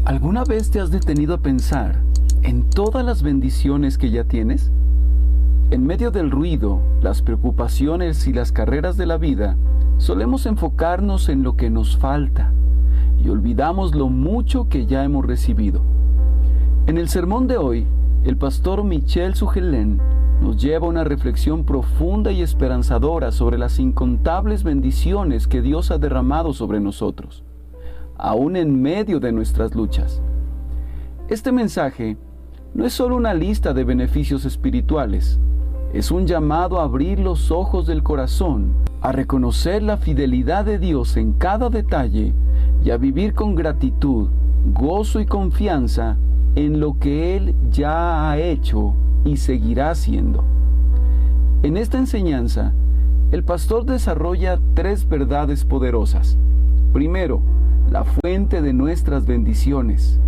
¿Alguna vez te has detenido a pensar en todas las bendiciones que ya tienes? En medio del ruido, las preocupaciones y las carreras de la vida, solemos enfocarnos en lo que nos falta y olvidamos lo mucho que ya hemos recibido. En el sermón de hoy, el pastor Michel Sugelén nos lleva a una reflexión profunda y esperanzadora sobre las incontables bendiciones que Dios ha derramado sobre nosotros, aún en medio de nuestras luchas. Este mensaje no es solo una lista de beneficios espirituales, es un llamado a abrir los ojos del corazón, a reconocer la fidelidad de Dios en cada detalle y a vivir con gratitud, gozo y confianza en lo que Él ya ha hecho y seguirá haciendo. En esta enseñanza, el pastor desarrolla 3 verdades poderosas. Primero, la fuente de nuestras bendiciones.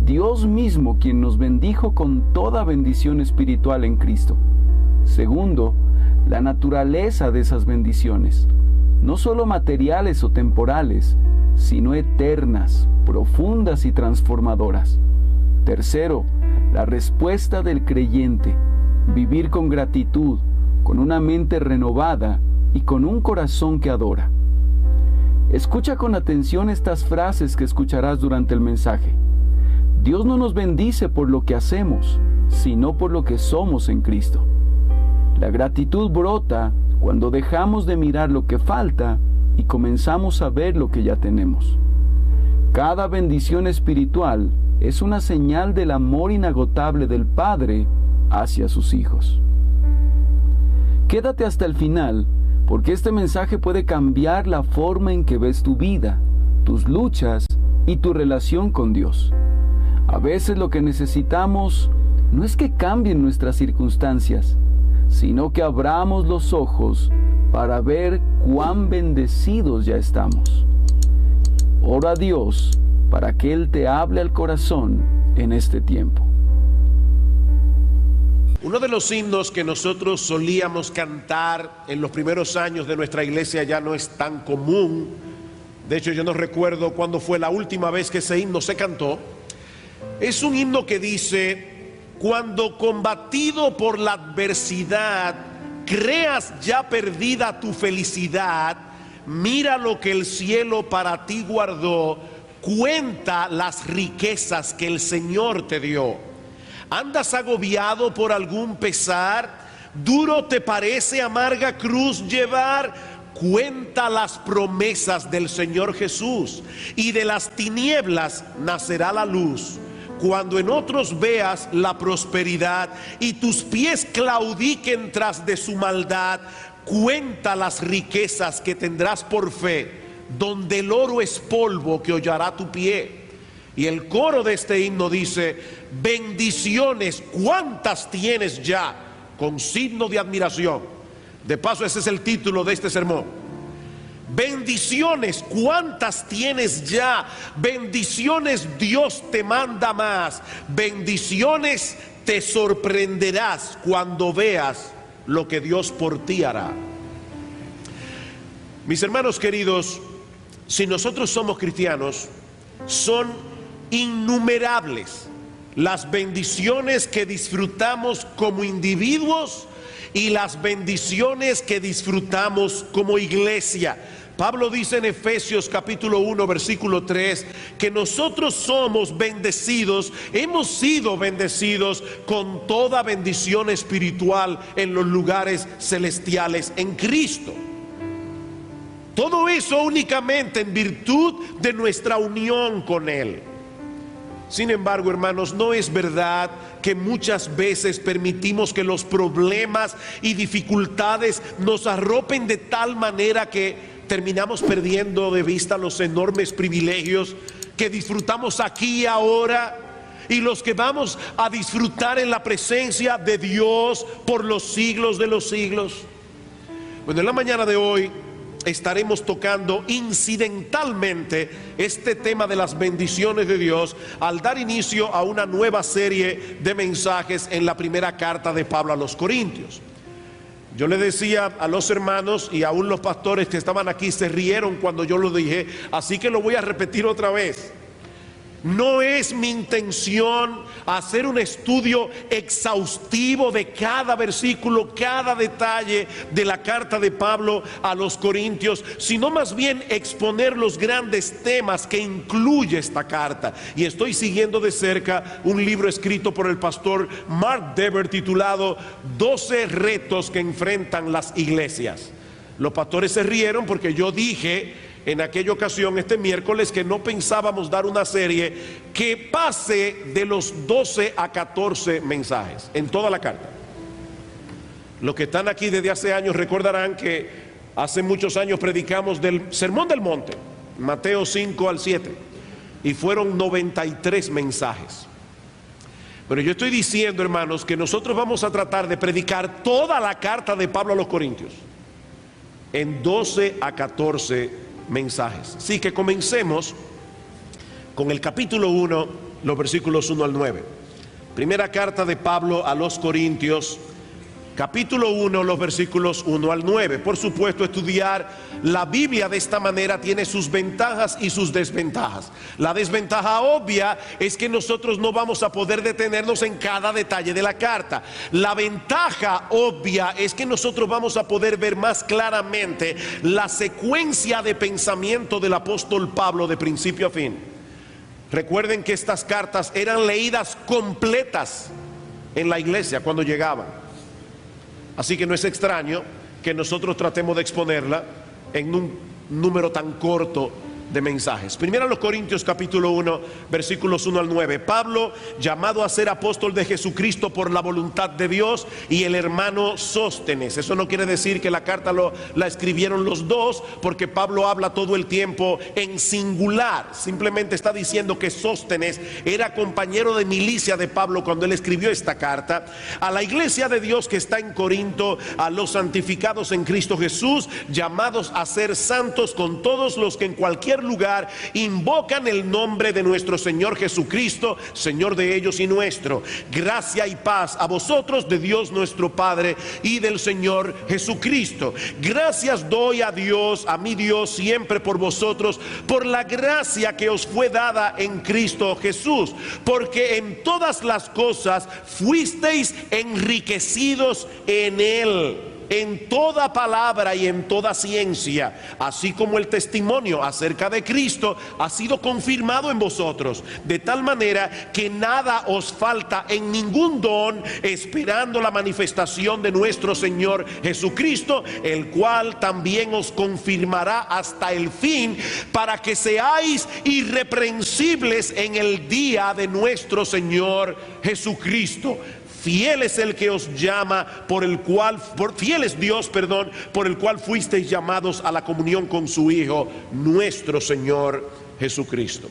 Dios mismo quien nos bendijo con toda bendición espiritual en Cristo. Segundo, la naturaleza de esas bendiciones. No solo materiales o temporales, sino eternas, profundas y transformadoras. Tercero, la respuesta del creyente. Vivir con gratitud, con una mente renovada y con un corazón que adora. Escucha con atención estas frases que escucharás durante el mensaje. Dios no nos bendice por lo que hacemos, sino por lo que somos en Cristo. La gratitud brota cuando dejamos de mirar lo que falta y comenzamos a ver lo que ya tenemos. Cada bendición espiritual es una señal del amor inagotable del Padre hacia sus hijos. Quédate hasta el final, porque este mensaje puede cambiar la forma en que ves tu vida, tus luchas y tu relación con Dios. A veces lo que necesitamos no es que cambien nuestras circunstancias, sino que abramos los ojos para ver cuán bendecidos ya estamos. Ora a Dios para que Él te hable al corazón en este tiempo. Uno de los himnos que nosotros solíamos cantar en los primeros años de nuestra iglesia ya no es tan común. De hecho, yo no recuerdo cuándo fue la última vez que ese himno se cantó. Es un himno que dice: cuando combatido por la adversidad creas ya perdida tu felicidad, mira lo que el cielo para ti guardó, cuenta las riquezas que el Señor te dio. ¿Andas agobiado por algún pesar? ¿Duro te parece amarga cruz llevar? Cuenta las promesas del Señor Jesús, y de las tinieblas nacerá la luz. Cuando en otros veas la prosperidad y tus pies claudiquen tras de su maldad, cuenta las riquezas que tendrás por fe, donde el oro es polvo que hollará tu pie. Y el coro de este himno dice: bendiciones, ¿cuántas tienes ya? Con signo de admiración. De paso, ese es el título de este sermón. Bendiciones, ¿cuántas tienes ya? Bendiciones, Dios te manda más. Bendiciones, te sorprenderás cuando veas lo que Dios por ti hará. Mis hermanos queridos, si nosotros somos cristianos, son innumerables las bendiciones que disfrutamos como individuos y las bendiciones que disfrutamos como iglesia. Pablo dice en Efesios capítulo 1 versículo 3 que nosotros somos bendecidos, hemos sido bendecidos con toda bendición espiritual en los lugares celestiales en Cristo. Todo eso únicamente en virtud de nuestra unión con Él. Sin embargo, hermanos, no es verdad que muchas veces permitimos que los problemas y dificultades nos arropen de tal manera que terminamos perdiendo de vista los enormes privilegios que disfrutamos aquí y ahora, y los que vamos a disfrutar en la presencia de Dios por los siglos de los siglos. Bueno, en la mañana de hoy estaremos tocando incidentalmente este tema de las bendiciones de Dios al dar inicio a una nueva serie de mensajes en la primera carta de Pablo a los Corintios. Yo le decía a los hermanos, y aún los pastores que estaban aquí se rieron cuando yo lo dije, así que lo voy a repetir otra vez. No es mi intención hacer un estudio exhaustivo de cada versículo, cada detalle de la carta de Pablo a los Corintios, sino más bien exponer los grandes temas que incluye esta carta. Y estoy siguiendo de cerca un libro escrito por el pastor Mark Dever titulado 12 retos que enfrentan las iglesias. Los pastores se rieron porque yo dije en aquella ocasión, este miércoles, que no pensábamos dar una serie que pase de los 12 a 14 mensajes en toda la carta. Los que están aquí desde hace años recordarán que hace muchos años predicamos del Sermón del Monte, Mateo 5 al 7, y fueron 93 mensajes. Pero yo estoy diciendo, hermanos, que nosotros vamos a tratar de predicar toda la carta de Pablo a los Corintios en 12 a 14 mensajes. Así que comencemos con el capítulo 1, los versículos 1 al 9. Primera carta de Pablo a los Corintios, capítulo 1, los versículos 1 al 9. Por supuesto, estudiar la Biblia de esta manera tiene sus ventajas y sus desventajas. La desventaja obvia es que nosotros no vamos a poder detenernos en cada detalle de la carta. La ventaja obvia es que nosotros vamos a poder ver más claramente la secuencia de pensamiento del apóstol Pablo de principio a fin. Recuerden que estas cartas eran leídas completas en la iglesia cuando llegaban. Así que no es extraño que nosotros tratemos de exponerla en un número tan corto de mensajes. Primero a los Corintios capítulo 1, versículos 1 al 9. Pablo, llamado a ser apóstol de Jesucristo por la voluntad de Dios, y el hermano Sóstenes. Eso no quiere decir que la carta la escribieron los dos, porque Pablo habla todo el tiempo en singular. Simplemente está diciendo que Sóstenes era compañero de milicia de Pablo cuando él escribió esta carta. A la iglesia de Dios que está en Corinto, a los santificados en Cristo Jesús, llamados a ser santos con todos los que en cualquier lugar invocan el nombre de nuestro Señor Jesucristo, Señor de ellos y nuestro. Gracia y paz a vosotros de Dios nuestro Padre y del Señor Jesucristo. Gracias doy a Dios, a mi Dios, siempre por vosotros, por la gracia que os fue dada en Cristo Jesús, porque en todas las cosas fuisteis enriquecidos en Él, en toda palabra y en toda ciencia, así como el testimonio acerca de Cristo ha sido confirmado en vosotros, de tal manera que nada os falta en ningún don, esperando la manifestación de nuestro Señor Jesucristo, el cual también os confirmará hasta el fin, para que seáis irreprensibles en el día de nuestro Señor Jesucristo. Fiel es el que os llama, fiel es Dios, por el cual fuisteis llamados a la comunión con su Hijo, nuestro Señor Jesucristo.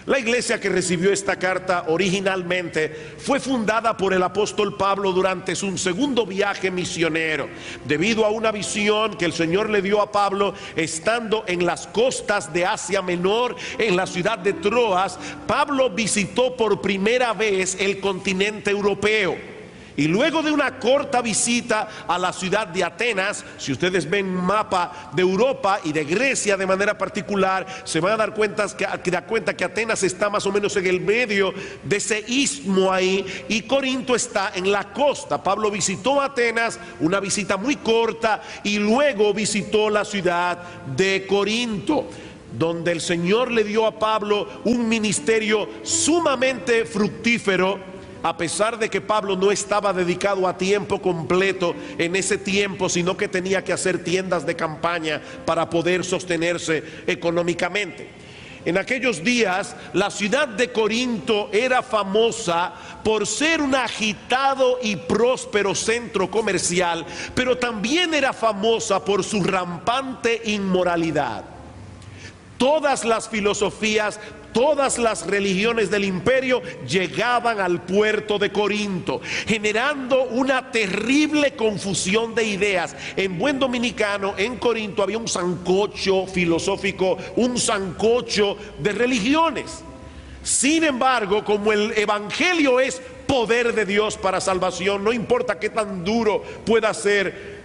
La iglesia que recibió esta carta originalmente fue fundada por el apóstol Pablo durante su segundo viaje misionero, debido a una visión que el Señor le dio a Pablo estando en las costas de Asia Menor, en la ciudad de Troas. Pablo visitó por primera vez el continente europeo. Y luego de una corta visita a la ciudad de Atenas, si ustedes ven un mapa de Europa y de Grecia de manera particular, se van a dar cuenta que Atenas está más o menos en el medio de ese istmo ahí, y Corinto está en la costa. Pablo visitó Atenas, una visita muy corta, y luego visitó la ciudad de Corinto, donde el Señor le dio a Pablo un ministerio sumamente fructífero, a pesar de que Pablo no estaba dedicado a tiempo completo en ese tiempo, sino que tenía que hacer tiendas de campaña para poder sostenerse económicamente. En aquellos días, la ciudad de Corinto era famosa por ser un agitado y próspero centro comercial, pero también era famosa por su rampante inmoralidad. Todas las filosofías, todas las religiones del imperio llegaban al puerto de Corinto, generando una terrible confusión de ideas. En buen dominicano, en Corinto había un sancocho filosófico, un sancocho de religiones. Sin embargo, como el evangelio es poder de Dios para salvación, no importa qué tan duro pueda ser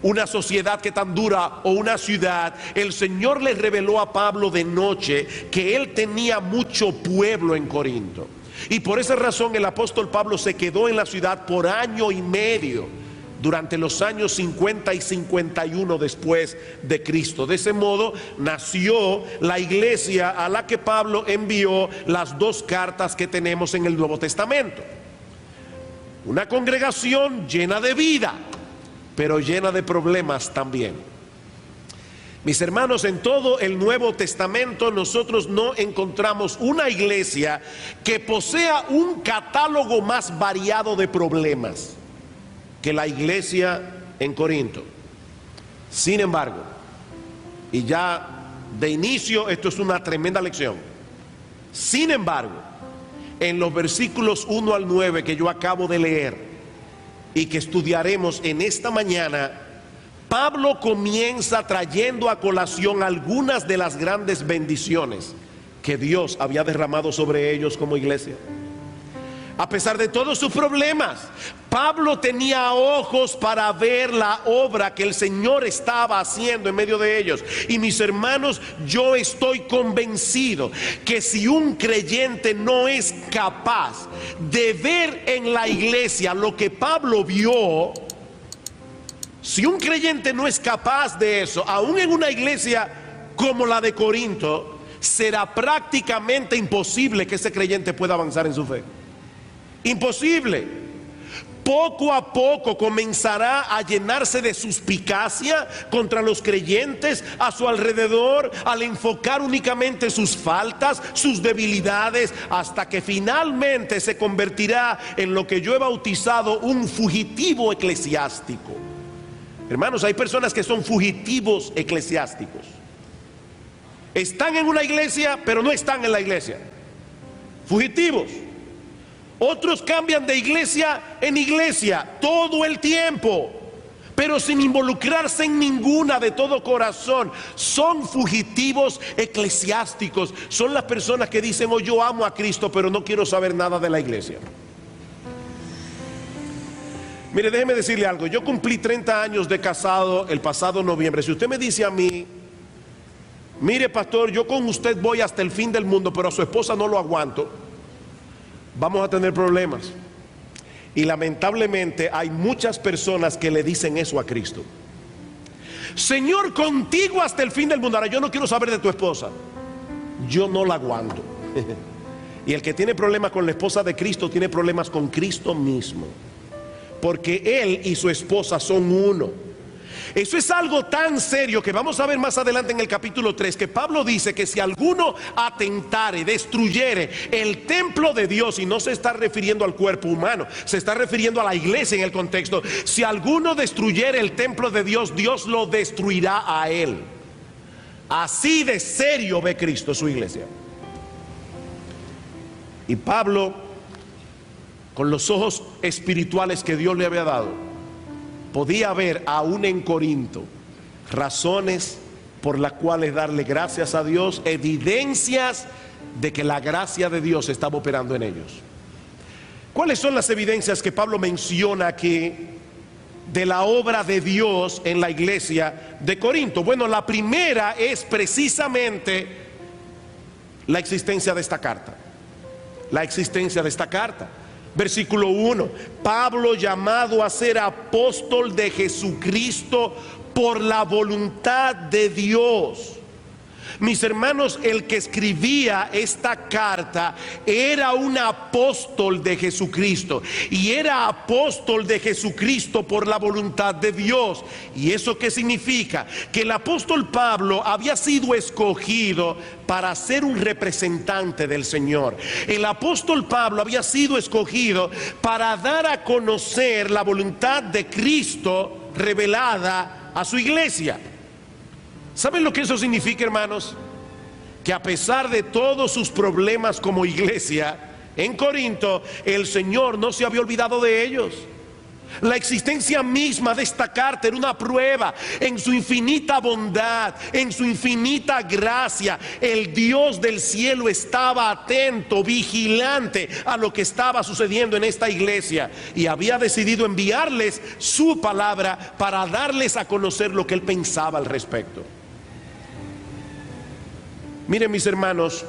una sociedad que tan dura o una ciudad, el Señor le reveló a Pablo de noche que él tenía mucho pueblo en Corinto. Y por esa razón el apóstol Pablo se quedó en la ciudad por año y medio, durante los años 50 y 51 después de Cristo. De ese modo nació la iglesia a la que Pablo envió las dos cartas que tenemos en el Nuevo Testamento. Una congregación llena de vida, pero llena de problemas también. Mis hermanos, en todo el Nuevo Testamento nosotros no encontramos una iglesia que posea un catálogo más variado de problemas que la iglesia en Corinto. Sin embargo, y ya de inicio esto es una tremenda lección, sin embargo, en los versículos 1 al 9 que yo acabo de leer y que estudiaremos en esta mañana, Pablo comienza trayendo a colación algunas de las grandes bendiciones que Dios había derramado sobre ellos como iglesia. A pesar de todos sus problemas, Pablo tenía ojos para ver la obra que el Señor estaba haciendo en medio de ellos. Y mis hermanos, yo estoy convencido que si un creyente no es capaz de ver en la iglesia lo que Pablo vio, si un creyente no es capaz de eso, aún en una iglesia como la de Corinto, será prácticamente imposible que ese creyente pueda avanzar en su fe. Imposible. Poco a poco comenzará a llenarse de suspicacia contra los creyentes a su alrededor, al enfocar únicamente sus faltas, sus debilidades, hasta que finalmente se convertirá en lo que yo he bautizado un fugitivo eclesiástico. Hermanos, hay personas que son fugitivos eclesiásticos. Están en una iglesia, pero no están en la iglesia. Fugitivos. Otros cambian de iglesia en iglesia todo el tiempo, pero sin involucrarse en ninguna de todo corazón. Son fugitivos eclesiásticos. Son las personas que dicen: oh, yo amo a Cristo, pero no quiero saber nada de la iglesia. Mire, déjeme decirle algo. Yo cumplí 30 años de casado el pasado noviembre. Si usted me dice a mí: mire, pastor, yo con usted voy hasta el fin del mundo, pero a su esposa no lo aguanto, vamos a tener problemas. Y lamentablemente hay muchas personas que le dicen eso a Cristo: Señor, contigo hasta el fin del mundo. Ahora, yo no quiero saber de tu esposa, yo no la aguanto. Y el que tiene problemas con la esposa de Cristo tiene problemas con Cristo mismo, porque él y su esposa son uno. Eso es algo tan serio que vamos a ver más adelante en el capítulo 3, que Pablo dice que si alguno atentare, destruyere el templo de Dios, y no se está refiriendo al cuerpo humano, se está refiriendo a la iglesia en el contexto. Si alguno destruyere el templo de Dios, Dios lo destruirá a él. Así de serio ve Cristo su iglesia. Y Pablo, con los ojos espirituales que Dios le había dado, podía ver aún en Corinto razones por las cuales darle gracias a Dios, evidencias de que la gracia de Dios estaba operando en ellos. ¿Cuáles son las evidencias que Pablo menciona aquí de la obra de Dios en la iglesia de Corinto? Bueno, la primera es precisamente la existencia de esta carta. La existencia de esta carta. Versículo 1: Pablo, llamado a ser apóstol de Jesucristo por la voluntad de Dios. Mis hermanos, el que escribía esta carta era un apóstol de Jesucristo, y era apóstol de Jesucristo por la voluntad de Dios. ¿Y eso qué significa? Que el apóstol Pablo había sido escogido para ser un representante del Señor. El apóstol Pablo había sido escogido para dar a conocer la voluntad de Cristo revelada a su iglesia. ¿Saben lo que eso significa, hermanos? Que a pesar de todos sus problemas como iglesia en Corinto, el Señor no se había olvidado de ellos. La existencia misma de esta carta era una prueba. En su infinita bondad, en su infinita gracia, el Dios del cielo estaba atento, vigilante a lo que estaba sucediendo en esta iglesia, y había decidido enviarles su palabra para darles a conocer lo que él pensaba al respecto. Miren, mis hermanos,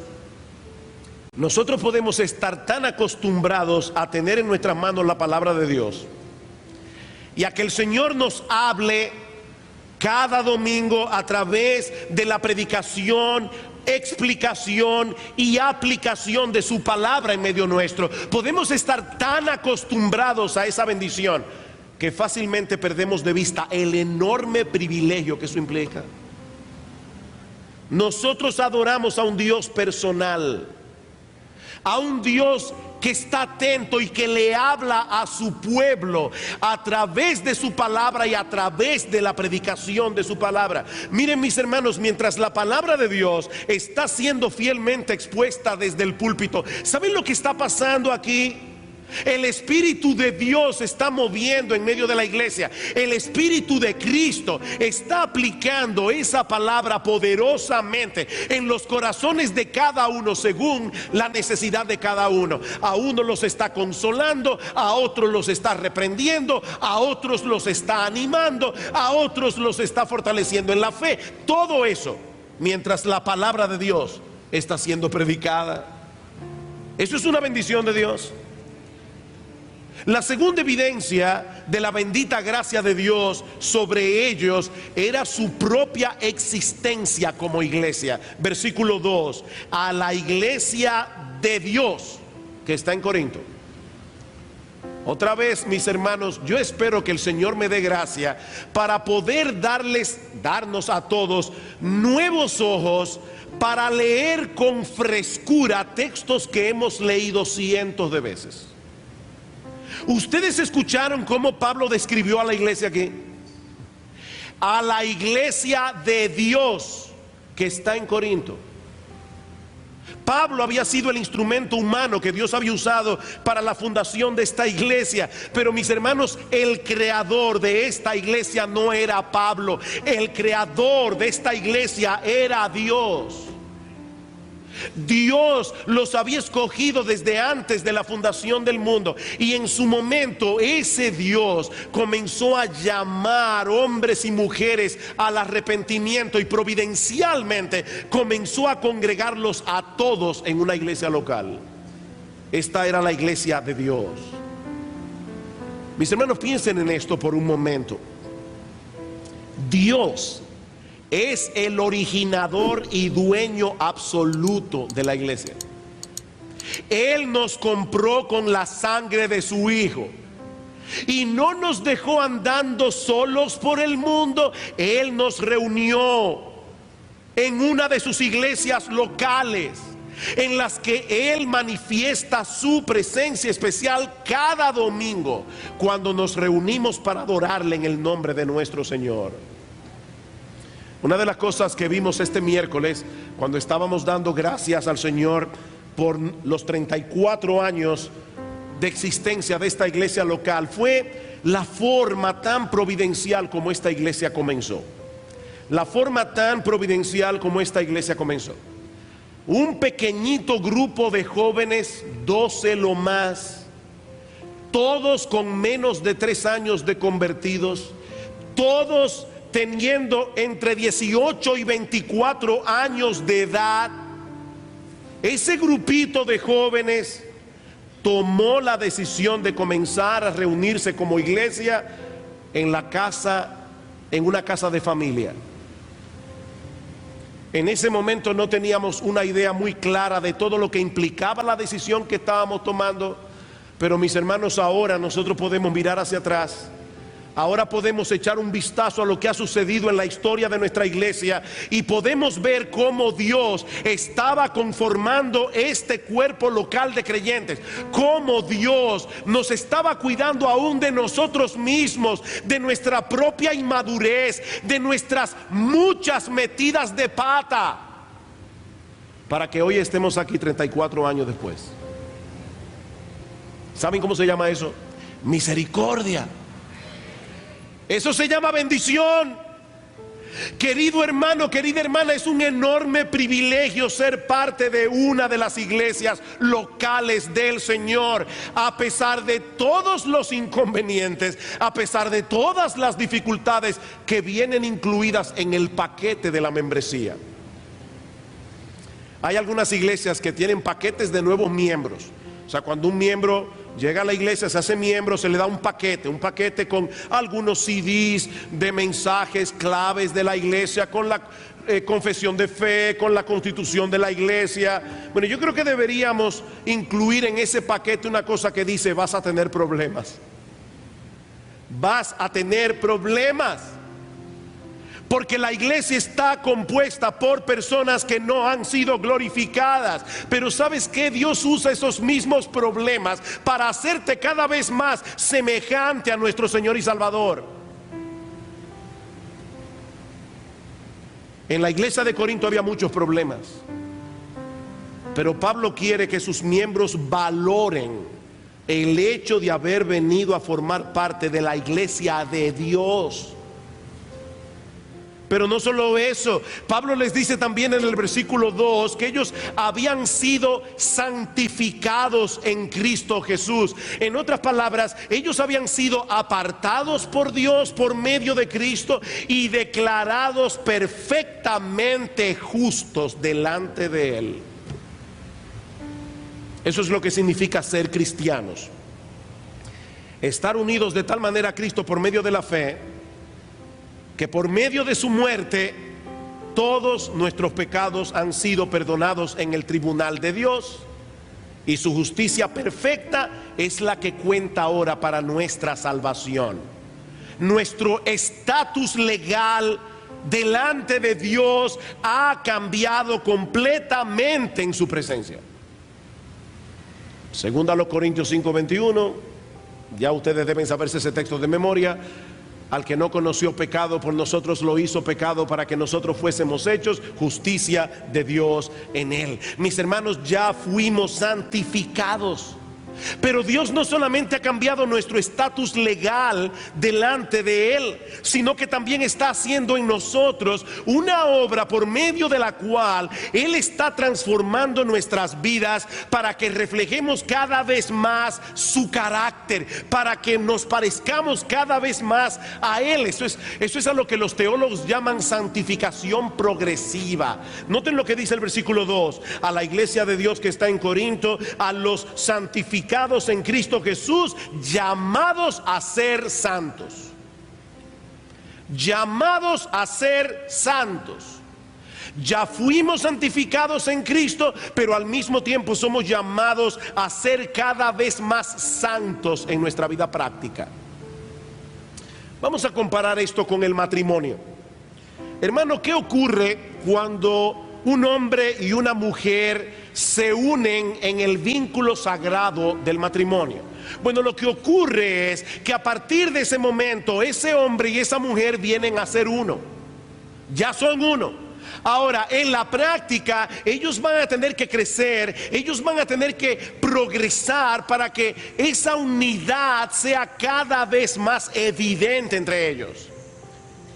nosotros podemos estar tan acostumbrados a tener en nuestras manos la palabra de Dios y a que el Señor nos hable cada domingo a través de la predicación, explicación y aplicación de su palabra en medio nuestro. Podemos estar tan acostumbrados a esa bendición que fácilmente perdemos de vista el enorme privilegio que eso implica. Nosotros adoramos a un Dios personal, a un Dios que está atento y que le habla a su pueblo a través de su palabra y a través de la predicación de su palabra. Miren, mis hermanos, mientras la palabra de Dios está siendo fielmente expuesta desde el púlpito, ¿saben lo que está pasando aquí? El Espíritu de Dios está moviendo en medio de la iglesia. El Espíritu de Cristo está aplicando esa palabra poderosamente en los corazones de cada uno según la necesidad de cada uno. A uno los está consolando, a otros los está reprendiendo, a otros los está animando, a otros los está fortaleciendo en la fe. Todo eso mientras la palabra de Dios está siendo predicada. Eso es una bendición de Dios. La segunda evidencia de la bendita gracia de Dios sobre ellos era su propia existencia como iglesia. Versículo 2: a la iglesia de Dios que está en Corinto. Otra vez, mis hermanos, yo espero que el Señor me dé gracia para poder darnos a todos nuevos ojos para leer con frescura textos que hemos leído cientos de veces. ¿Ustedes escucharon cómo Pablo describió a la iglesia aquí? A la iglesia de Dios que está en Corinto. Pablo había sido el instrumento humano que Dios había usado para la fundación de esta iglesia. Pero, mis hermanos, el creador de esta iglesia no era Pablo. El creador de esta iglesia era Dios. Dios los había escogido desde antes de la fundación del mundo, y en su momento ese Dios comenzó a llamar hombres y mujeres al arrepentimiento, y providencialmente comenzó a congregarlos a todos en una iglesia local. Esta era la iglesia de Dios. Mis hermanos, piensen en esto por un momento. Dios es el originador y dueño absoluto de la iglesia. Él nos compró con la sangre de su Hijo y no nos dejó andando solos por el mundo. Él nos reunió en una de sus iglesias locales, en las que Él manifiesta su presencia especial cada domingo, cuando nos reunimos para adorarle en el nombre de nuestro Señor. Una de las cosas que vimos este miércoles, cuando estábamos dando gracias al Señor por los 34 años de existencia de esta iglesia local, fue la forma tan providencial como esta iglesia comenzó. La forma tan providencial como esta iglesia comenzó. Un pequeñito grupo de jóvenes, 12 lo más, todos con menos de 3 años de convertidos, todos teniendo entre 18 y 24 años de edad. Ese grupito de jóvenes tomó la decisión de comenzar a reunirse como iglesia en la casa, en una casa de familia. En ese momento no teníamos una idea muy clara de todo lo que implicaba la decisión que estábamos tomando, pero, mis hermanos, ahora nosotros podemos mirar hacia atrás. Ahora podemos echar un vistazo a lo que ha sucedido en la historia de nuestra iglesia y podemos ver cómo Dios estaba conformando este cuerpo local de creyentes, cómo Dios nos estaba cuidando aún de nosotros mismos, de nuestra propia inmadurez, de nuestras muchas metidas de pata, para que hoy estemos aquí 34 años después. ¿Saben cómo se llama eso? Misericordia. Eso se llama bendición. Querido hermano, querida hermana, es un enorme privilegio ser parte de una de las iglesias locales del Señor, a pesar de todos los inconvenientes, a pesar de todas las dificultades que vienen incluidas en el paquete de la membresía. Hay algunas iglesias que tienen paquetes de nuevos miembros. O sea, cuando un miembro llega a la iglesia, se hace miembro, se le da un paquete con algunos CDs de mensajes claves de la iglesia, con la confesión de fe, con la constitución de la iglesia. Bueno, yo creo que deberíamos incluir en ese paquete una cosa que dice: vas a tener problemas. Vas a tener problemas. Porque la iglesia está compuesta por personas que no han sido glorificadas. Pero ¿sabes qué? Dios usa esos mismos problemas para hacerte cada vez más semejante a nuestro Señor y Salvador. En la iglesia de Corinto había muchos problemas, pero Pablo quiere que sus miembros valoren el hecho de haber venido a formar parte de la iglesia de Dios. Pero no solo eso, Pablo les dice también en el versículo 2 que ellos habían sido santificados en Cristo Jesús. En otras palabras, ellos habían sido apartados por Dios por medio de Cristo y declarados perfectamente justos delante de Él. Eso es lo que significa ser cristianos. Estar unidos de tal manera a Cristo por medio de la fe, que por medio de su muerte todos nuestros pecados han sido perdonados en el tribunal de Dios, y su justicia perfecta es la que cuenta ahora para nuestra salvación. Nuestro estatus legal delante de Dios ha cambiado completamente en su presencia. Segunda a los Corintios 5:21, ya ustedes deben saberse ese texto de memoria. Al que no conoció pecado, por nosotros lo hizo pecado para que nosotros fuésemos hechos justicia de Dios en él. Mis hermanos, ya fuimos santificados. Pero Dios no solamente ha cambiado nuestro estatus legal delante de Él, sino que también está haciendo en nosotros una obra por medio de la cual Él está transformando nuestras vidas para que reflejemos cada vez más su carácter, para que nos parezcamos cada vez más a Él. Eso es a lo que los teólogos llaman santificación progresiva. Noten lo que dice el versículo 2: a la iglesia de Dios que está en Corinto, a los santificados en Cristo Jesús, llamados a ser santos. Llamados a ser santos. Ya fuimos santificados en Cristo, pero al mismo tiempo somos llamados a ser cada vez más santos en nuestra vida práctica. Vamos a comparar esto con el matrimonio. Hermano, ¿qué ocurre cuando un hombre y una mujer se unen en el vínculo sagrado del matrimonio? Bueno, lo que ocurre es que a partir de ese momento, ese hombre y esa mujer vienen a ser uno. Ya son uno. Ahora, en la práctica, ellos van a tener que crecer, ellos van a tener que progresar para que esa unidad sea cada vez más evidente entre ellos.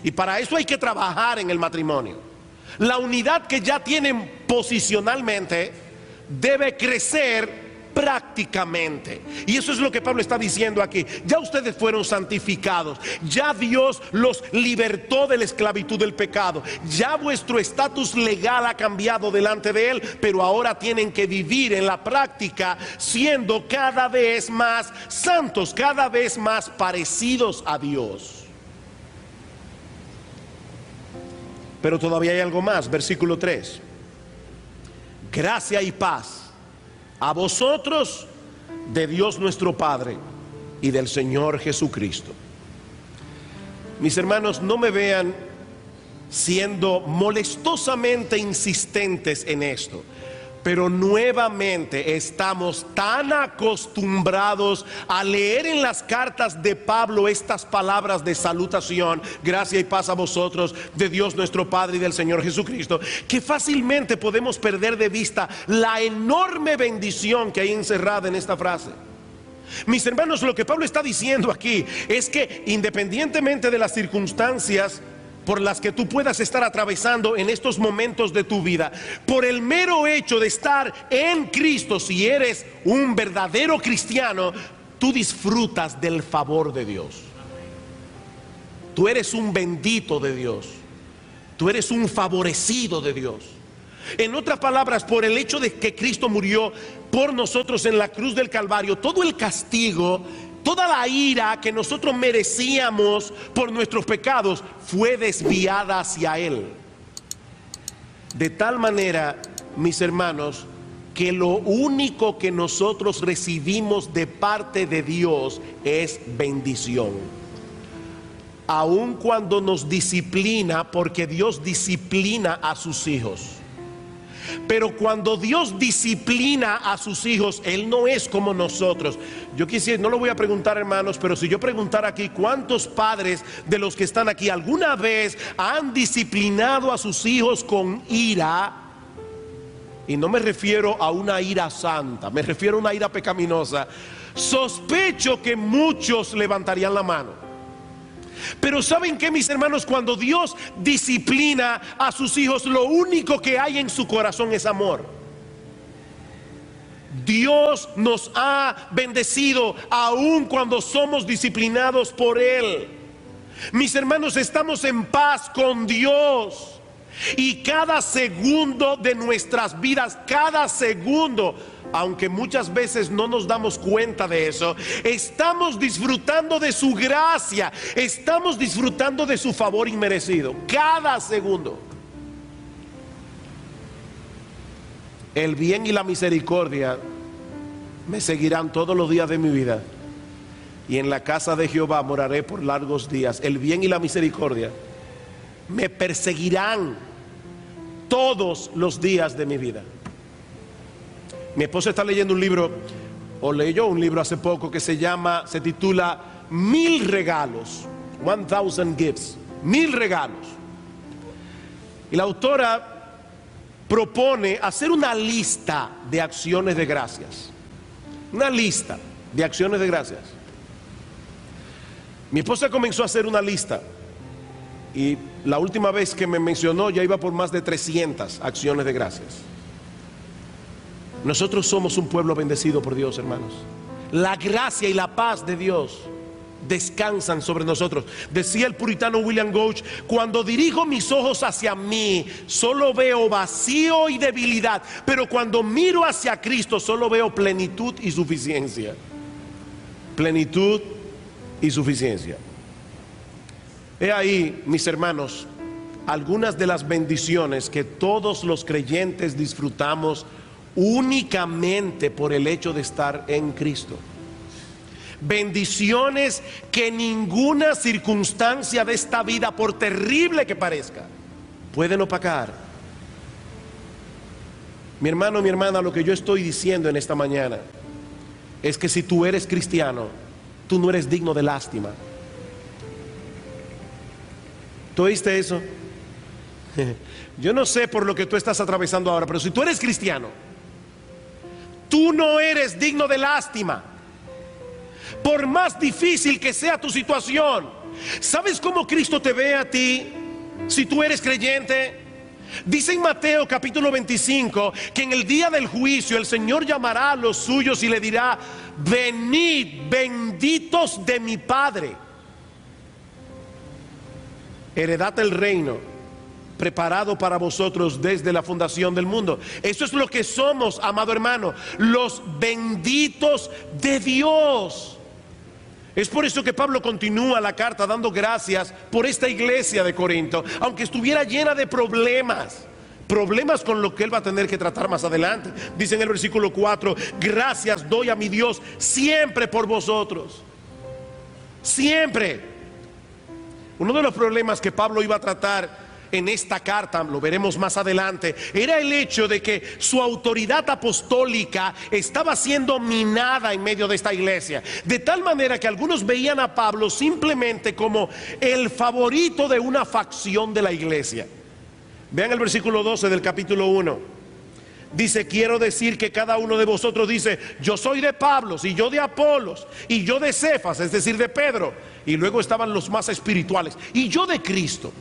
Y para eso hay que trabajar en el matrimonio. La unidad que ya tienen posicionalmente debe crecer prácticamente. Y eso es lo que Pablo está diciendo aquí. Ya ustedes fueron santificados. Ya Dios los libertó de la esclavitud del pecado. Ya vuestro estatus legal ha cambiado delante de Él. Pero ahora tienen que vivir en la práctica siendo cada vez más santos, cada vez más parecidos a Dios. Pero todavía hay algo más. Versículo 3: gracia y paz a vosotros de Dios nuestro Padre y del Señor Jesucristo. Mis hermanos, no me vean siendo molestosamente insistentes en esto, pero nuevamente estamos tan acostumbrados a leer en las cartas de Pablo estas palabras de salutación: gracia y paz a vosotros de Dios nuestro Padre y del Señor Jesucristo, que fácilmente podemos perder de vista la enorme bendición que hay encerrada en esta frase. Mis hermanos, lo que Pablo está diciendo aquí es que independientemente de las circunstancias por las que tú puedas estar atravesando en estos momentos de tu vida, por el mero hecho de estar en Cristo, si eres un verdadero cristiano, tú disfrutas del favor de Dios. Tú eres un bendito de Dios. Tú eres un favorecido de Dios. En otras palabras, por el hecho de que Cristo murió por nosotros en la cruz del Calvario, todo el castigo, toda la ira que nosotros merecíamos por nuestros pecados fue desviada hacia Él. De tal manera, mis hermanos, que lo único que nosotros recibimos de parte de Dios es bendición. Aun cuando nos disciplina, porque Dios disciplina a sus hijos. Pero cuando Dios disciplina a sus hijos, Él no es como nosotros. Yo quisiera, no lo voy a preguntar, hermanos, pero si yo preguntara aquí, ¿cuántos padres de los que están aquí alguna vez han disciplinado a sus hijos con ira? Y no me refiero a una ira santa, me refiero a una ira pecaminosa. Sospecho que muchos levantarían la mano. Pero ¿saben qué, mis hermanos? Cuando Dios disciplina a sus hijos, lo único que hay en su corazón es amor. Dios nos ha bendecido aun cuando somos disciplinados por Él. Mis hermanos, estamos en paz con Dios. Y cada segundo de nuestras vidas, cada segundo, aunque muchas veces no nos damos cuenta de eso, estamos disfrutando de su gracia, estamos disfrutando de su favor inmerecido, cada segundo. El bien y la misericordia me seguirán todos los días de mi vida, y en la casa de Jehová moraré por largos días. El bien y la misericordia me perseguirán todos los días de mi vida. Mi esposa está leyendo un libro, o leyó un libro hace poco, que se titula 1000 regalos, 1000 gifts, 1000 regalos. Y la autora propone hacer una lista de acciones de gracias. Una lista de acciones de gracias. Mi esposa comenzó a hacer una lista, y la última vez que me mencionó ya iba por más de 300 acciones de gracias. Nosotros somos un pueblo bendecido por Dios, hermanos. La gracia y la paz de Dios descansan sobre nosotros. Decía el puritano William Gouch: cuando dirijo mis ojos hacia mí, solo veo vacío y debilidad, pero cuando miro hacia Cristo, solo veo plenitud y suficiencia. Plenitud y suficiencia. He ahí, mis hermanos, algunas de las bendiciones que todos los creyentes disfrutamos únicamente por el hecho de estar en Cristo. Bendiciones que ninguna circunstancia de esta vida, por terrible que parezca, pueden opacar. Mi hermano, mi hermana, lo que yo estoy diciendo en esta mañana es que si tú eres cristiano, tú no eres digno de lástima. ¿Tú oíste eso? Yo no sé por lo que tú estás atravesando ahora, pero si tú eres cristiano, tú no eres digno de lástima. Por más difícil que sea tu situación, ¿sabes cómo Cristo te ve a ti si tú eres creyente? Dice en Mateo capítulo 25 que en el día del juicio el Señor llamará a los suyos y le dirá: venid, benditos de mi Padre, heredad el reino preparado para vosotros desde la fundación del mundo. Eso es lo que somos, amado hermano, los benditos de Dios. Es por eso que Pablo continúa la carta dando gracias por esta iglesia de Corinto, aunque estuviera llena de problemas con lo que él va a tener que tratar más adelante. Dice en el versículo 4: gracias doy a mi Dios siempre por vosotros. Siempre. Uno de los problemas que Pablo iba a tratar en esta carta, lo veremos más adelante, era el hecho de que su autoridad apostólica estaba siendo minada en medio de esta iglesia, de tal manera que algunos veían a Pablo simplemente como el favorito de una facción de la iglesia. Vean el versículo 12 del capítulo 1. dice, quiero decir que cada uno de vosotros dice, yo soy de Pablo, y yo de Apolos, y yo de Cefas, es decir, de Pedro. Y luego estaban los más espirituales, y yo de Cristo.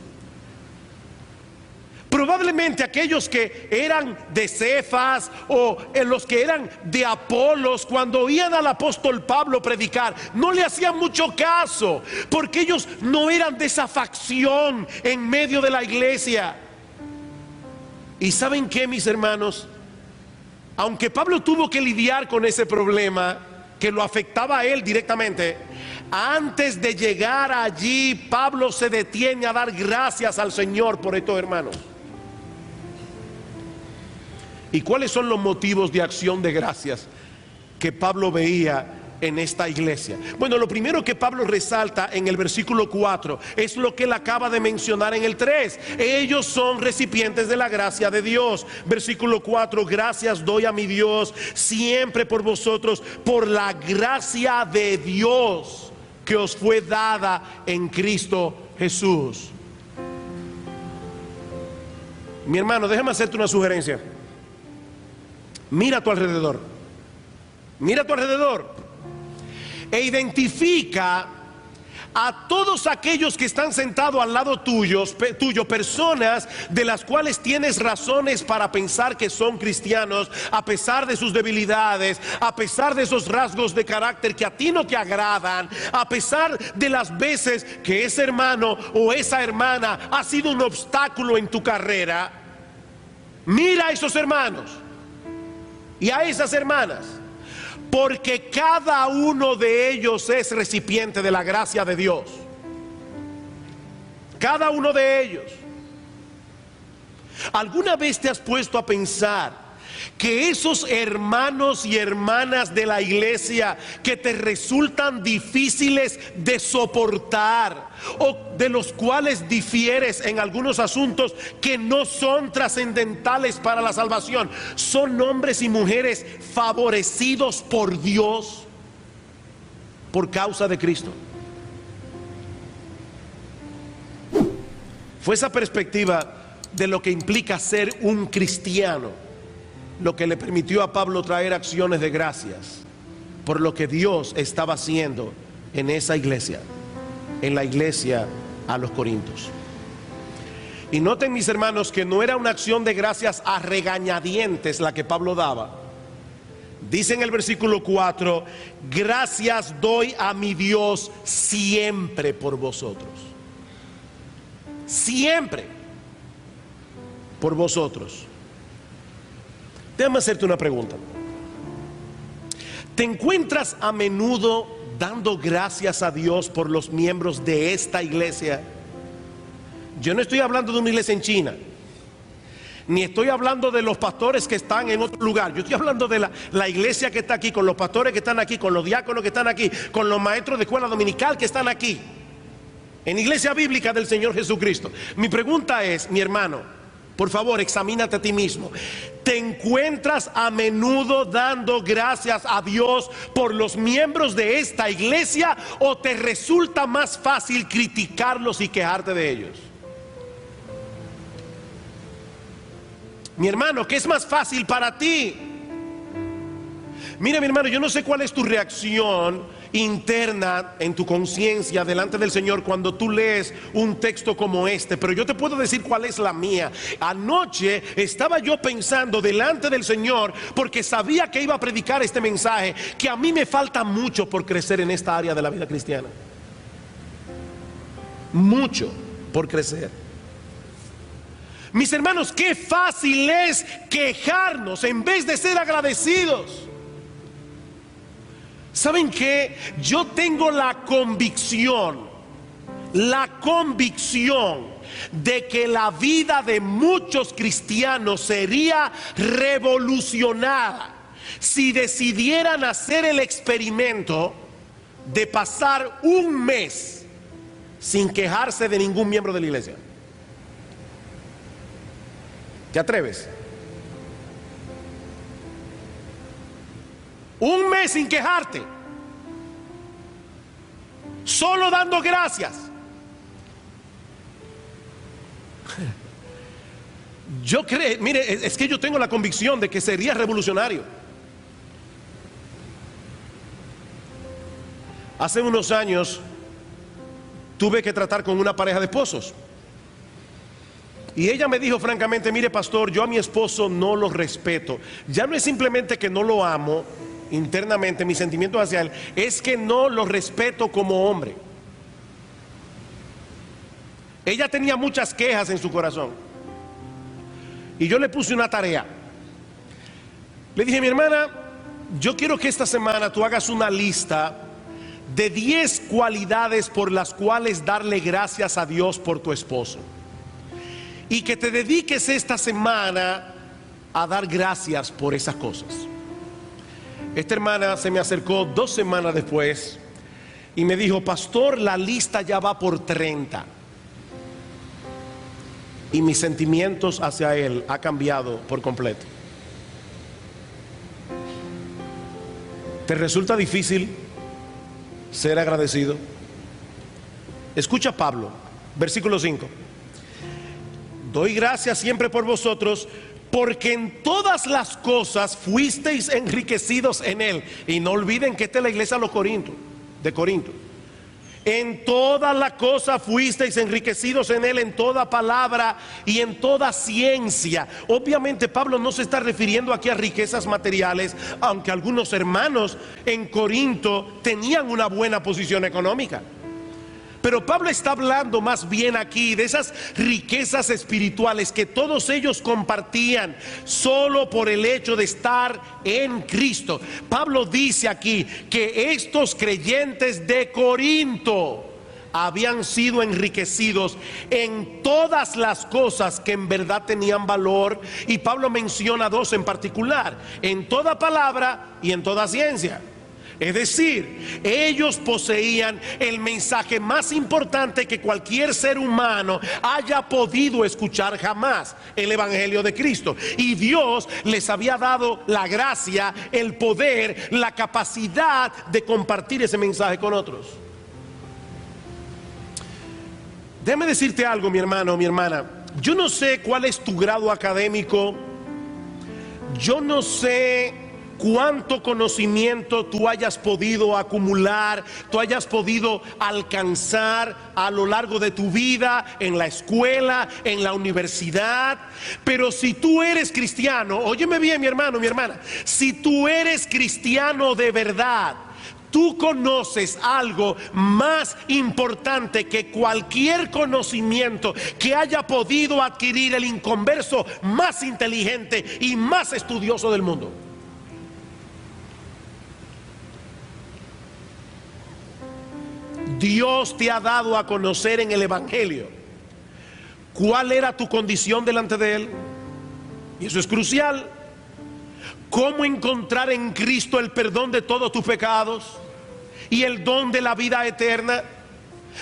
Probablemente aquellos que eran de Cefas o los que eran de Apolos, cuando oían al apóstol Pablo predicar, no le hacían mucho caso, porque ellos no eran de esa facción en medio de la iglesia. Y ¿saben qué, mis hermanos? Aunque Pablo tuvo que lidiar con ese problema que lo afectaba a él directamente, antes de llegar allí, Pablo se detiene a dar gracias al Señor por estos hermanos. ¿Y cuáles son los motivos de acción de gracias que Pablo veía en esta iglesia? Bueno, lo primero que Pablo resalta en el versículo 4 es lo que él acaba de mencionar en el 3. Ellos son recipientes de la gracia de Dios. Versículo 4: gracias doy a mi Dios siempre por vosotros, por la gracia de Dios que os fue dada en Cristo Jesús. Mi hermano, déjame hacerte una sugerencia. Mira a tu alrededor. Mira a tu alrededor e identifica a todos aquellos que están sentados al lado tuyo, personas de las cuales tienes razones para pensar que son cristianos, a pesar de sus debilidades, a pesar de esos rasgos de carácter que a ti no te agradan, a pesar de las veces que ese hermano o esa hermana ha sido un obstáculo en tu carrera. Mira a esos hermanos y a esas hermanas, porque cada uno de ellos es recipiente de la gracia de Dios. Cada uno de ellos. ¿Alguna vez te has puesto a pensar que esos hermanos y hermanas de la iglesia que te resultan difíciles de soportar, o de los cuales difieres en algunos asuntos que no son trascendentales para la salvación, son hombres y mujeres favorecidos por Dios por causa de Cristo? Fue esa perspectiva de lo que implica ser un cristiano lo que le permitió a Pablo traer acciones de gracias por lo que Dios estaba haciendo en esa iglesia, en la iglesia a los Corintios. Y noten, mis hermanos, que no era una acción de gracias a regañadientes la que Pablo daba. Dice en el versículo 4: gracias doy a mi Dios siempre por vosotros. Siempre por vosotros. Déjame hacerte una pregunta. ¿Te encuentras a menudo dando gracias a Dios por los miembros de esta iglesia? Yo no estoy hablando de una iglesia en China, ni estoy hablando de los pastores que están en otro lugar. Yo estoy hablando de la iglesia que está aquí, con los pastores que están aquí, con los diáconos que están aquí, con los maestros de escuela dominical que están aquí, en iglesia bíblica del Señor Jesucristo. Mi pregunta es, mi hermano, por favor, examínate a ti mismo. ¿Te encuentras a menudo dando gracias a Dios por los miembros de esta iglesia, o te resulta más fácil criticarlos y quejarte de ellos? Mi hermano, ¿qué es más fácil para ti? Mira, mi hermano, yo no sé cuál es tu reacción interna en tu conciencia delante del Señor cuando tú lees un texto como este, pero yo te puedo decir cuál es la mía. Anoche estaba yo pensando delante del Señor, porque sabía que iba a predicar este mensaje, que a mí me falta mucho por crecer en esta área de la vida cristiana. Mucho por crecer. Mis hermanos, qué fácil es quejarnos en vez de ser agradecidos. ¿Saben qué? Yo tengo la convicción de que la vida de muchos cristianos sería revolucionada si decidieran hacer el experimento de pasar un mes sin quejarse de ningún miembro de la iglesia. ¿Te atreves? Un mes sin quejarte, solo dando gracias. Yo creo, mire, es que yo tengo la convicción de que sería revolucionario. Hace unos años tuve que tratar con una pareja de esposos. Y ella me dijo francamente: mire, pastor, yo a mi esposo no lo respeto. Ya no es simplemente que no lo amo internamente, mis sentimientos hacia él, es que no lo respeto como hombre. Ella tenía muchas quejas en su corazón. Y yo le puse una tarea. Le dije: mi hermana, yo quiero que esta semana tú hagas una lista de 10 cualidades por las cuales darle gracias a Dios por tu esposo. Y que te dediques esta semana a dar gracias por esas cosas. Esta hermana se me acercó 2 semanas después y me dijo: pastor, la lista ya va por 30. Y mis sentimientos hacia él ha cambiado por completo. ¿Te resulta difícil ser agradecido? Escucha Pablo, versículo 5. Doy gracias siempre por vosotros, porque en todas las cosas fuisteis enriquecidos en él. Y no olviden que esta es la iglesia de Corinto. En toda la cosa fuisteis enriquecidos en él, en toda palabra y en toda ciencia. Obviamente Pablo no se está refiriendo aquí a riquezas materiales, aunque algunos hermanos en Corinto tenían una buena posición económica. Pero Pablo está hablando más bien aquí de esas riquezas espirituales que todos ellos compartían solo por el hecho de estar en Cristo. Pablo dice aquí que estos creyentes de Corinto habían sido enriquecidos en todas las cosas que en verdad tenían valor. Y Pablo menciona 2 en particular: en toda palabra y en toda ciencia. Es decir, ellos poseían el mensaje más importante que cualquier ser humano haya podido escuchar jamás: el Evangelio de Cristo. Y Dios les había dado la gracia, el poder, la capacidad de compartir ese mensaje con otros. Déjame decirte algo, mi hermano, mi hermana. Yo no sé cuál es tu grado académico. Yo no sé cuánto conocimiento tú hayas podido acumular, tú hayas podido alcanzar a lo largo de tu vida, en la escuela, en la universidad. Pero si tú eres cristiano, óyeme bien, mi hermano, mi hermana, si tú eres cristiano de verdad, tú conoces algo más importante que cualquier conocimiento que haya podido adquirir el inconverso más inteligente y más estudioso del mundo. Dios te ha dado a conocer en el Evangelio cuál era tu condición delante de Él. Y eso es crucial. Cómo encontrar en Cristo el perdón de todos tus pecados y el don de la vida eterna.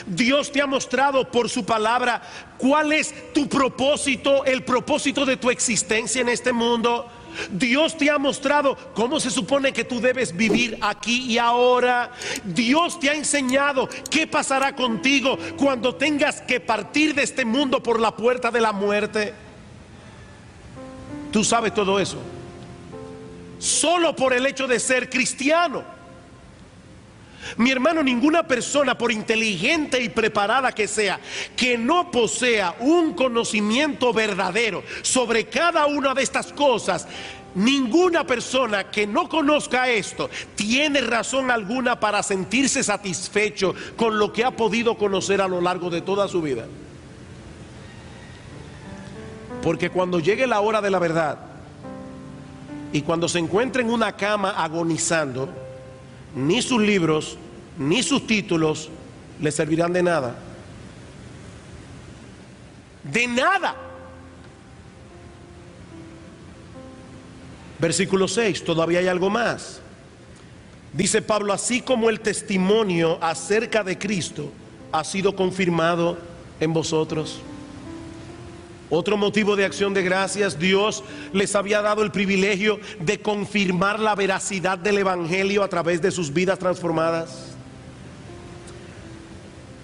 Dios te ha mostrado por su palabra cuál es tu propósito, el propósito de tu existencia en este mundo. Dios te ha mostrado cómo se supone que tú debes vivir aquí y ahora. Dios te ha enseñado qué pasará contigo cuando tengas que partir de este mundo por la puerta de la muerte. Tú sabes todo eso solo por el hecho de ser cristiano. Mi hermano, ninguna persona, por inteligente y preparada que sea, que no posea un conocimiento verdadero sobre cada una de estas cosas, ninguna persona que no conozca esto tiene razón alguna para sentirse satisfecho con lo que ha podido conocer a lo largo de toda su vida. Porque cuando llegue la hora de la verdad y cuando se encuentre en una cama agonizando, ni sus libros ni sus títulos le servirán de nada. De nada. Versículo 6, todavía hay algo más. Dice Pablo: así como el testimonio acerca de Cristo ha sido confirmado en vosotros. Otro motivo de acción de gracias: Dios les había dado el privilegio de confirmar la veracidad del Evangelio a través de sus vidas transformadas.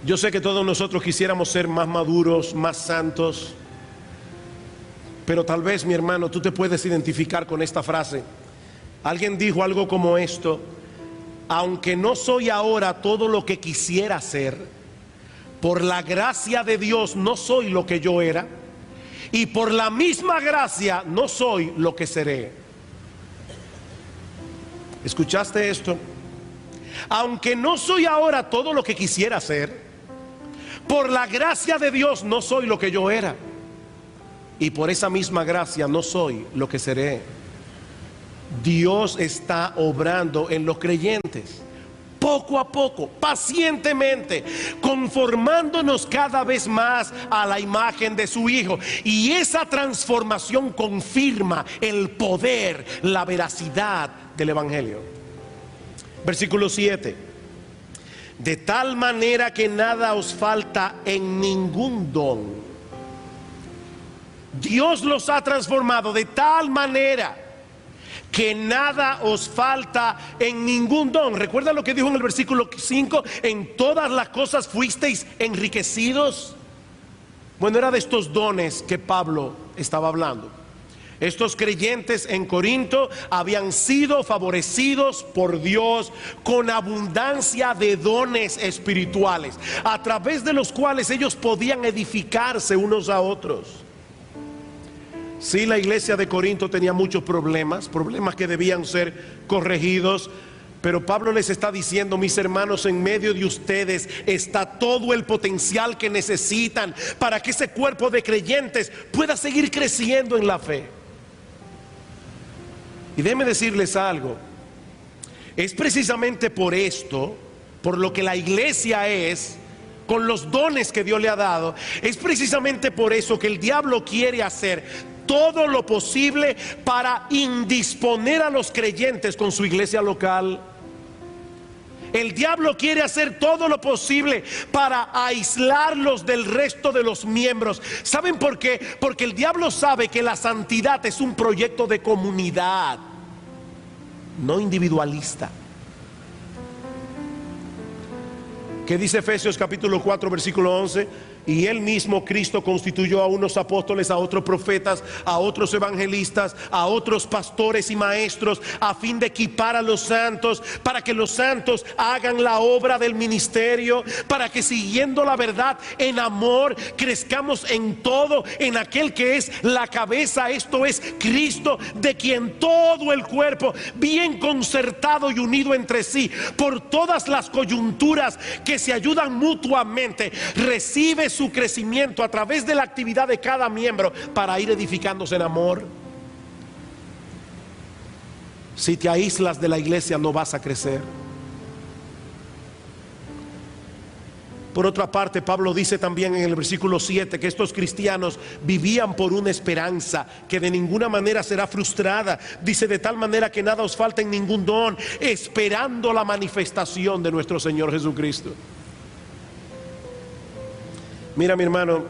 Yo sé que todos nosotros quisiéramos ser más maduros, más santos, Pero tal vez, mi hermano, tú te puedes identificar con esta frase. Alguien dijo algo como esto: aunque no soy ahora todo lo que quisiera ser, por la gracia de Dios no soy lo que yo era, y por la misma gracia no soy lo que seré. ¿Escuchaste esto? Aunque no soy ahora todo lo que quisiera ser, por la gracia de Dios no soy lo que yo era, y por esa misma gracia no soy lo que seré. Dios está obrando en los creyentes, poco a poco, pacientemente, conformándonos cada vez más a la imagen de su Hijo. Y esa transformación confirma el poder, la veracidad del Evangelio. Versículo 7: de tal manera que nada os falta en ningún don. Dios los ha transformado de tal manera que nada os falta en ningún don. ¿Recuerda lo que dijo en el versículo 5? En todas las cosas fuisteis enriquecidos. Bueno, era de estos dones que Pablo estaba hablando. Estos creyentes en Corinto habían sido favorecidos por Dios con abundancia de dones espirituales, a través de los cuales ellos podían edificarse unos a otros. Sí, la iglesia de Corinto tenía muchos problemas que debían ser corregidos, pero Pablo les está diciendo: mis hermanos, en medio de ustedes está todo el potencial que necesitan para que ese cuerpo de creyentes pueda seguir creciendo en la fe. Y déjenme decirles algo: es precisamente por esto, por lo que la iglesia es, con los dones que Dios le ha dado, es precisamente por eso que el diablo quiere hacer todo lo posible para indisponer a los creyentes con su iglesia local. El diablo quiere hacer todo lo posible para aislarlos del resto de los miembros. ¿Saben por qué? Porque el diablo sabe que la santidad es un proyecto de comunidad, no individualista. ¿Qué dice Efesios capítulo 4 versículo 11? Y él mismo, Cristo, constituyó a unos apóstoles, a otros profetas, a otros evangelistas, a otros pastores y maestros, a fin de equipar a los santos, para que los santos hagan la obra del ministerio, para que, siguiendo la verdad en amor, crezcamos en todo en aquel que es la cabeza, esto es Cristo, de quien todo el cuerpo, bien concertado y unido entre sí por todas las coyunturas que se ayudan mutuamente, recibe su crecimiento a través de la actividad de cada miembro para ir edificándose en amor. Si te aíslas de la iglesia, no vas a crecer. Por otra parte, Pablo dice también en el versículo 7 que estos cristianos vivían por una esperanza que de ninguna manera será frustrada. Dice: de tal manera que nada os falta en ningún don, esperando la manifestación de nuestro Señor Jesucristo. Mira, mi hermano,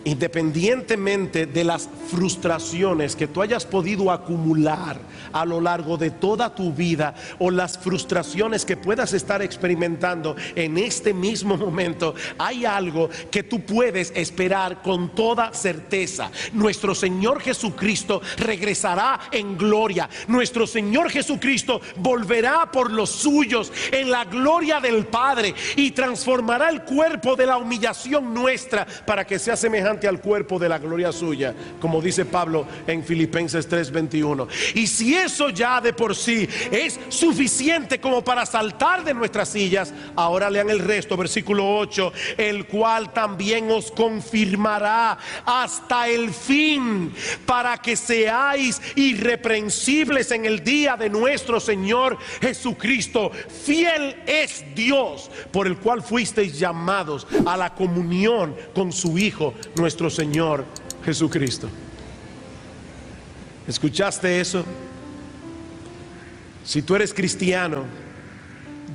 independientemente de las frustraciones que tú hayas podido acumular a lo largo de toda tu vida, o las frustraciones que puedas estar experimentando en este mismo momento, hay algo que tú puedes esperar con toda certeza: nuestro Señor Jesucristo regresará en gloria. Nuestro Señor Jesucristo volverá por los suyos en la gloria del Padre y transformará el cuerpo de la humillación nuestra para que sea semejante al cuerpo de la gloria suya, como dice Pablo en Filipenses 3:21. Y si eso ya de por sí es suficiente como para saltar de nuestras sillas, ahora lean el resto, versículo 8: el cual también os confirmará hasta el fin, para que seáis irreprensibles en el día de nuestro Señor Jesucristo. Fiel es Dios, por el cual fuisteis llamados a la comunión con su Hijo, nuestro Señor Jesucristo. ¿Escuchaste eso? Si tú eres cristiano,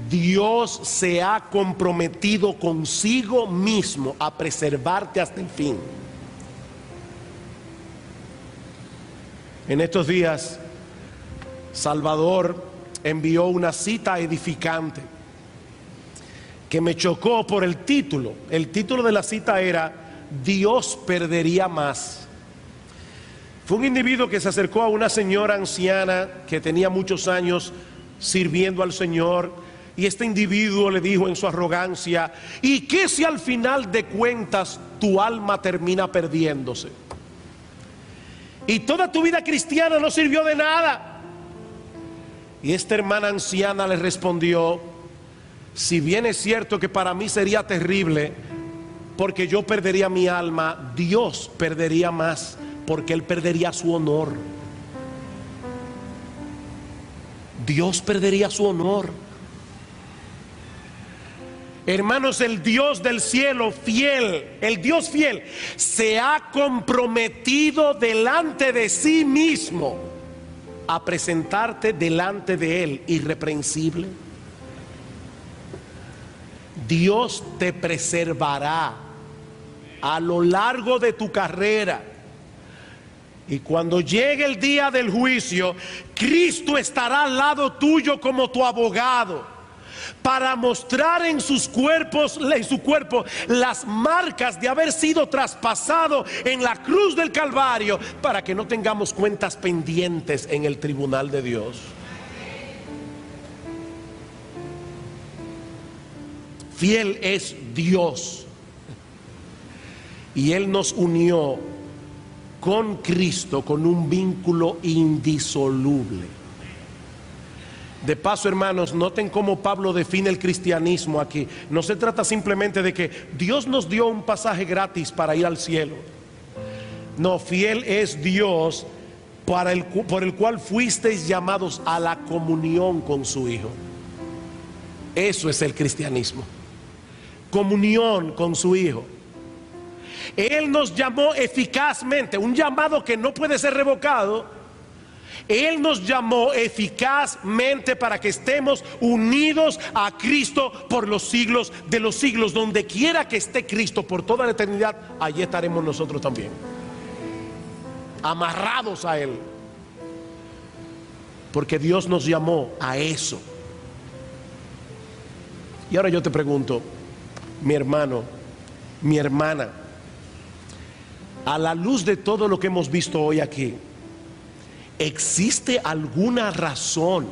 Dios se ha comprometido consigo mismo a preservarte hasta el fin. En estos días, Salvador envió una cita edificante que me chocó por el título. El título de la cita era: Dios perdería más Fue un individuo que se acercó a una señora anciana que tenía muchos años sirviendo al Señor, y este individuo le dijo en su arrogancia: ¿y qué si al final de cuentas tu alma termina perdiéndose? Y toda tu vida cristiana no sirvió de nada. Y esta hermana anciana le respondió: si bien es cierto que para mí sería terrible, porque yo perdería mi alma, Dios perdería más, porque Él perdería su honor. Dios perdería su honor. Hermanos, el Dios del cielo fiel, el Dios fiel, se ha comprometido delante de sí mismo a presentarte delante de Él irreprensible. Dios te preservará a lo largo de tu carrera. Y cuando llegue el día del juicio, Cristo estará al lado tuyo como tu abogado, para mostrar en su cuerpo las marcas de haber sido traspasado en la cruz del Calvario, para que no tengamos cuentas pendientes en el tribunal de Dios. Fiel es Dios, y Él nos unió con Cristo con un vínculo indisoluble. De paso, hermanos, noten cómo Pablo define el cristianismo aquí. No se trata simplemente de que Dios nos dio un pasaje gratis para ir al cielo. No, fiel es Dios por el cual fuisteis llamados a la comunión con su Hijo. Eso es el cristianismo. Comunión con su Hijo. Él nos llamó eficazmente, un llamado que no puede ser revocado. Él nos llamó eficazmente para que estemos unidos a Cristo por los siglos de los siglos. Donde quiera que esté Cristo por toda la eternidad, allí estaremos nosotros también, amarrados a Él, porque Dios nos llamó a eso. Y ahora yo te pregunto, mi hermano, mi hermana, a la luz de todo lo que hemos visto hoy aquí, ¿existe alguna razón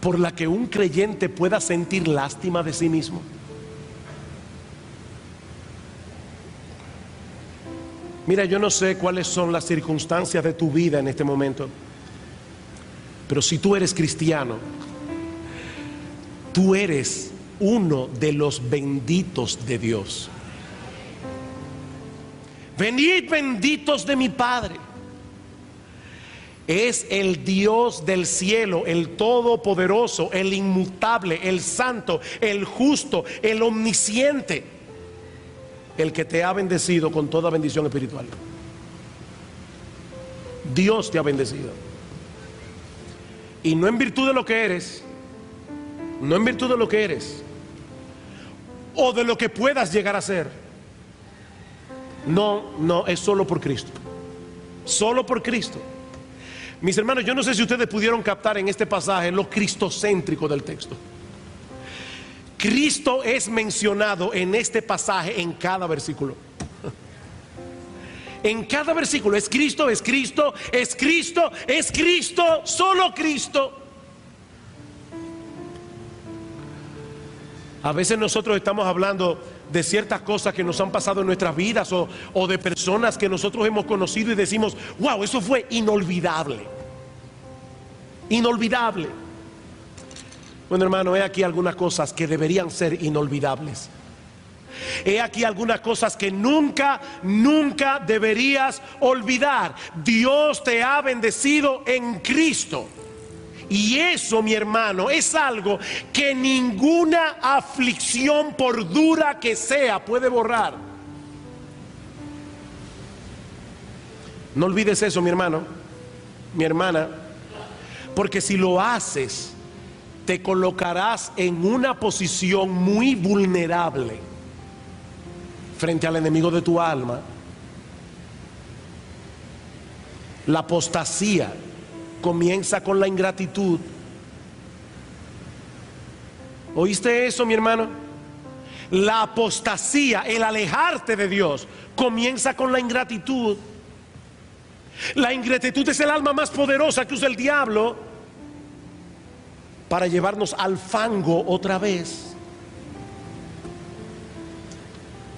por la que un creyente pueda sentir lástima de sí mismo? Mira, yo no sé cuáles son las circunstancias de tu vida en este momento, pero si tú eres cristiano, tú eres uno de los benditos de Dios. Venid benditos de mi Padre. Es el Dios del cielo, el todopoderoso, el inmutable, el santo, el justo, el omnisciente, el que te ha bendecido con toda bendición espiritual. Dios te ha bendecido. Y no en virtud de lo que eres, no en virtud de lo que eres, o de lo que puedas llegar a ser. No, es solo por Cristo. Solo por Cristo. Mis hermanos, yo no sé si ustedes pudieron captar en este pasaje lo cristocéntrico del texto. Cristo es mencionado en este pasaje en cada versículo. En cada versículo es Cristo, es Cristo, es Cristo, es Cristo, solo Cristo. A veces nosotros estamos hablando de ciertas cosas que nos han pasado en nuestras vidas, o de personas que nosotros hemos conocido, y decimos: wow, eso fue inolvidable. Inolvidable. Bueno, hermano, he aquí algunas cosas que deberían ser inolvidables. He aquí algunas cosas que nunca deberías olvidar. Dios te ha bendecido en Cristo. Y eso, mi hermano, es algo que ninguna aflicción, por dura que sea, puede borrar. No olvides eso, mi hermano, mi hermana, porque si lo haces, te colocarás en una posición muy vulnerable frente al enemigo de tu alma. La apostasía comienza con la ingratitud. ¿Oíste eso, mi hermano? La apostasía, el alejarte de Dios, comienza con la ingratitud. La ingratitud es el alma más poderosa que usa el diablo para llevarnos al fango otra vez.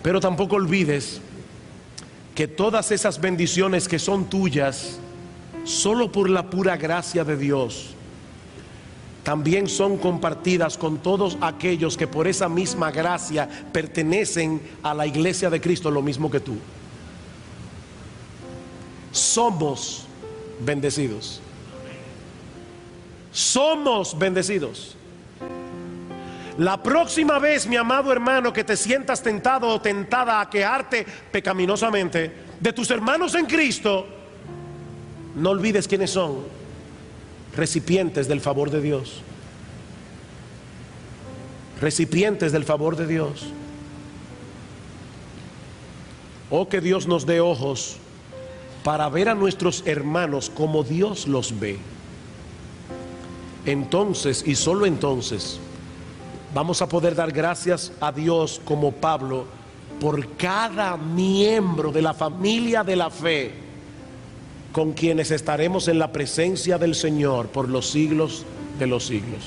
Pero tampoco olvides que todas esas bendiciones que son tuyas solo por la pura gracia de Dios, también son compartidas con todos aquellos que por esa misma gracia pertenecen a la iglesia de Cristo, lo mismo que tú. Somos bendecidos. Somos bendecidos. La próxima vez, mi amado hermano, que te sientas tentado o tentada a quejarte pecaminosamente de tus hermanos en Cristo, no olvides quiénes son: recipientes del favor de Dios. Recipientes del favor de Dios. Oh, que Dios nos dé ojos para ver a nuestros hermanos como Dios los ve. Entonces, y solo entonces, vamos a poder dar gracias a Dios como Pablo por cada miembro de la familia de la fe, con quienes estaremos en la presencia del Señor por los siglos de los siglos.